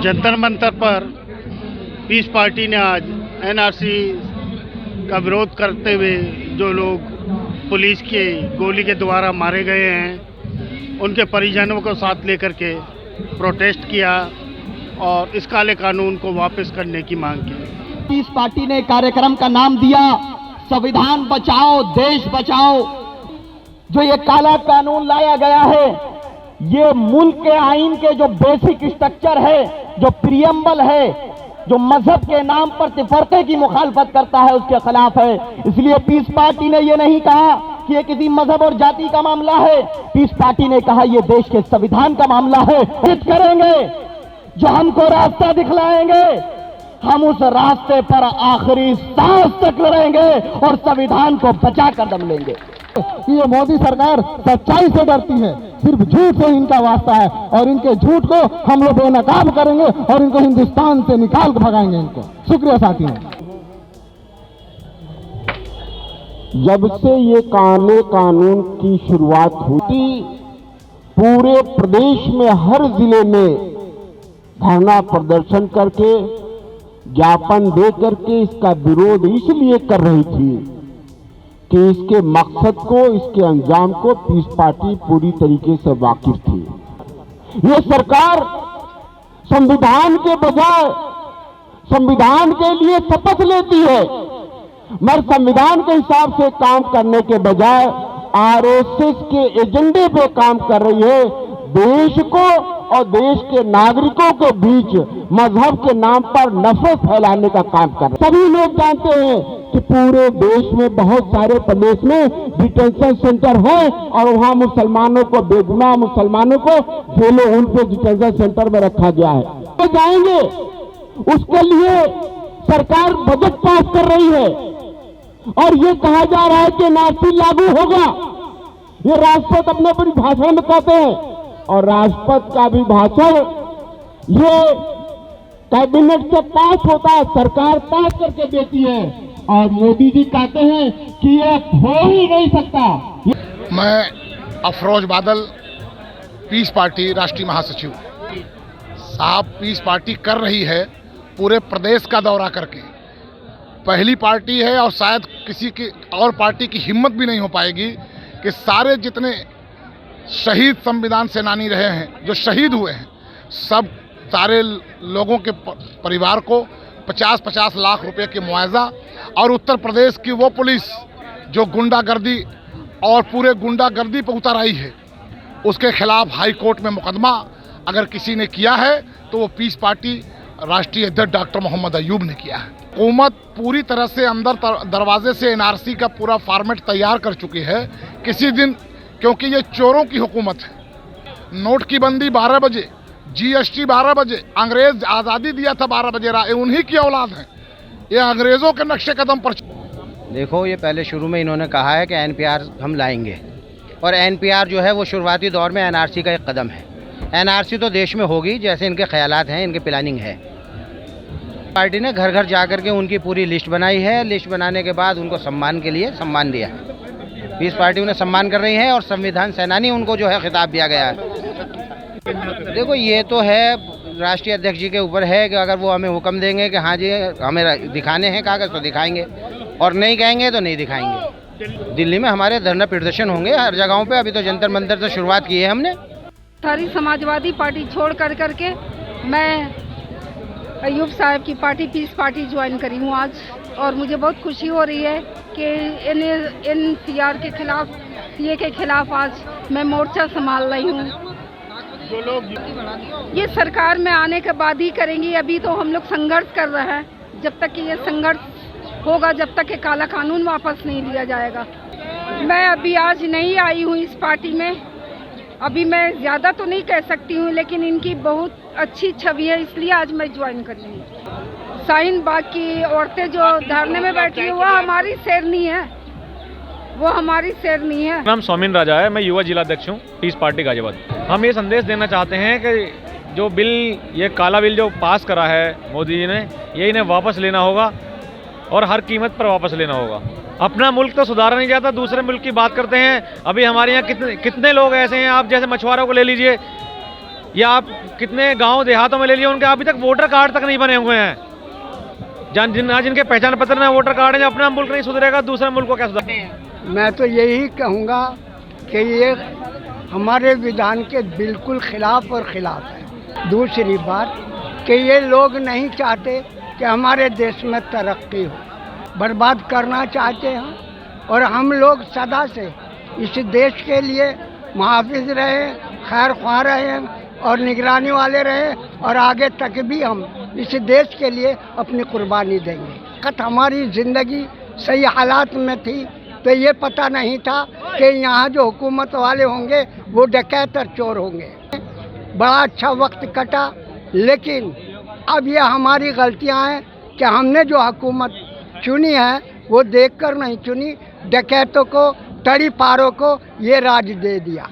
जंतर मंतर पर piece party ने आज एनआरसी का विरोध करते हुए जो लोग पुलिस की गोली के द्वारा मारे गए हैं उनके परिजनों को साथ लेकर के प्रोटेस्ट किया और इस काले कानून को वापस करने की मांग की। पीस पार्टी ने कार्यक्रम का नाम दिया संविधान बचाओ देश बचाओ। जो ये काला कानून लाया गया है ये मुल्क के आइन के जो बेसिक स्ट्रक्चर है, जो प्रियम्बल है, जो मजहब के नाम पर तिफरके की मुखालफत करता है उसके खिलाफ है। इसलिए पीस पार्टी ने ये नहीं कहा कि ये किसी मजहब और जाति का मामला है। पीस पार्टी ने कहा ये देश के संविधान का मामला है। हित करेंगे जो हमको रास्ता दिखलाएंगे, हम उस रास्ते पर आखिरी सांस तक लड़ेंगे और संविधान को बचा कर दम लेंगे। ये मोदी सरकार सच्चाई से डरती है, सिर्फ झूठ से इनका वास्ता है और इनके झूठ को हम लोग बेनकाब करेंगे और इनको हिंदुस्तान से निकाल कर भगाएंगे इनको। शुक्रिया साथियों। जब से ये काले कानून की शुरुआत हुई पूरे प्रदेश में हर जिले में धरना प्रदर्शन करके ज्ञापन दे करके इसका विरोध इसलिए कर रही थी कि इसके मकसद को, इसके अंजाम को पीस पार्टी पूरी तरीके से वाकिफ थी। ये सरकार संविधान के बजाय संविधान के लिए शपथ लेती है मगर संविधान के हिसाब से काम करने के बजाय आरएसएस के एजेंडे पे काम कर रही है। देश को और देश के नागरिकों के बीच मजहब के नाम पर नफरत फैलाने का काम कर रहे हैं। सभी लोग जानते हैं कि पूरे देश में बहुत सारे प्रदेश में डिटेंशन सेंटर है और वहां मुसलमानों को, बेगुनाह मुसलमानों को जेलों उन पे डिटेंशन सेंटर में रखा गया है। तो जाएंगे उसके लिए सरकार बजट पास कर रही है और ये कहा जा रहा है कि एनआरसी लागू होगा। ये राष्ट्रपति अपने पूरी भाषण में कहते हैं और राष्ट्रपति का भी भाषण ये कैबिनेट से पास होता है, सरकार पास करके देती है और मोदी जी कहते हैं कि ये हो ही नहीं सकता। मैं अफरोज बादल, पीस पार्टी राष्ट्रीय महासचिव साहब, पीस पार्टी कर रही है पूरे प्रदेश का दौरा करके। पहली पार्टी है और शायद किसी की और पार्टी की हिम्मत भी नहीं हो पाएगी कि सारे जितने शहीद संविधान सेनानी रहे हैं, जो शहीद हुए हैं, सब सारे लोगों के परिवार को 50-50 लाख रुपए के मुआवजा और उत्तर प्रदेश की वो पुलिस जो गुंडागर्दी और पूरे गुंडागर्दी पर उतर आई है उसके खिलाफ हाई कोर्ट में मुकदमा अगर किसी ने किया है तो वो पीस पार्टी राष्ट्रीय अध्यक्ष डॉक्टर मोहम्मद अयूब ने किया है। हुकूमत पूरी तरह से अंदर दरवाजे से एनआरसी का पूरा फॉर्मेट तैयार कर चुकी है किसी दिन, क्योंकि ये चोरों की हुकूमत है। नोट की बंदी 12 बजे, जीएसटी 12 बजे, अंग्रेज आज़ादी दिया था 12 बजे, उन्हीं की औलाद हैं। ये अंग्रेजों के नक्शे कदम पर। देखो, ये पहले शुरू में इन्होंने कहा है कि एनपीआर हम लाएंगे और एनपीआर जो है वो शुरुआती दौर में एनआरसी का एक कदम है। एनआरसी तो देश में होगी जैसे इनके ख्यालात हैं, इनकी प्लानिंग है। पार्टी ने घर घर जा कर के उनकी पूरी लिस्ट बनाई है। लिस्ट बनाने के बाद उनको सम्मान के लिए सम्मान दिया है। पीस पार्टी उन्हें सम्मान कर रही है और संविधान सेनानी उनको जो है खिताब दिया गया है। देखो, ये तो है राष्ट्रीय अध्यक्ष जी के ऊपर है कि अगर वो हमें हुक्म देंगे कि हाँ जी हमें दिखाने हैं कागज़ तो दिखाएंगे और नहीं कहेंगे तो नहीं दिखाएंगे। दिल्ली में हमारे धरना प्रदर्शन होंगे हर जगहों पे। अभी तो जंतर मंतर से शुरुआत की है हमने। सारी समाजवादी पार्टी छोड़ कर मैं अयूब साहब की पार्टी पीस पार्टी ज्वाइन करी हूँ आज और मुझे बहुत खुशी हो रही है कि एनपीआर के खिलाफ, सीए के खिलाफ आज मैं मोर्चा संभाल रही हूँ। जो लोग ये सरकार में आने के बाद ही करेंगी। अभी तो हम लोग संघर्ष कर रहे हैं। जब तक कि ये संघर्ष होगा, जब तक कि काला कानून वापस नहीं लिया जाएगा। मैं अभी आज नहीं आई हूँ इस पार्टी में। अभी मैं ज़्यादा तो नहीं कह सकती हूँ, लेकिन इनकी बहुत अच्छी छवि है इसलिए आज मैं ज्वाइन कर रही हूँ। शाहीन बाग की औरतें जो धरने में बैठी है वो हमारी शेरनी है, वो हमारी शेरनी है। नाम सौमिन राजा है, मैं युवा जिलाध्यक्ष हूँ पीस पार्टी गाजियाबाद। हम ये संदेश देना चाहते हैं कि जो बिल, ये काला बिल जो पास करा है मोदी जी ने, ये इन्हें वापस लेना होगा और हर कीमत पर वापस लेना होगा। अपना मुल्क तो सुधारा नहीं जाता, दूसरे मुल्क की बात करते हैं। अभी हमारे यहाँ कितने लोग ऐसे हैं, आप जैसे मछुआरों को ले लीजिए, या आप कितने गांव देहातों में ले लिए, उनके अभी तक वोटर कार्ड तक नहीं बने हुए हैं। जिनके पहचान पत्र में वोटर कार्ड है, अपना मुल्क नहीं सुधरेगा, दूसरे मुल्क को क्या सुधारेगा? मैं तो यही कहूँगा कि ये हमारे विधान के बिल्कुल खिलाफ है। दूसरी बात कि ये लोग नहीं चाहते कि हमारे देश में तरक्की हो, बर्बाद करना चाहते हैं। और हम लोग सदा से इस देश के लिए मुहाफिज रहे, खैर ख्वाह रहे और निगरानी वाले रहे, और आगे तक भी हम इस देश के लिए अपनी कुर्बानी देंगे। हमारी ज़िंदगी सही हालात में थी तो ये पता नहीं था कि यहाँ जो हुकूमत वाले होंगे वो डकैत और चोर होंगे। बड़ा अच्छा वक्त कटा, लेकिन अब ये हमारी गलतियाँ हैं कि हमने जो हुकूमत चुनी है वो देखकर नहीं चुनी, डकैतों को, तड़ी पारों को ये राज दे दिया।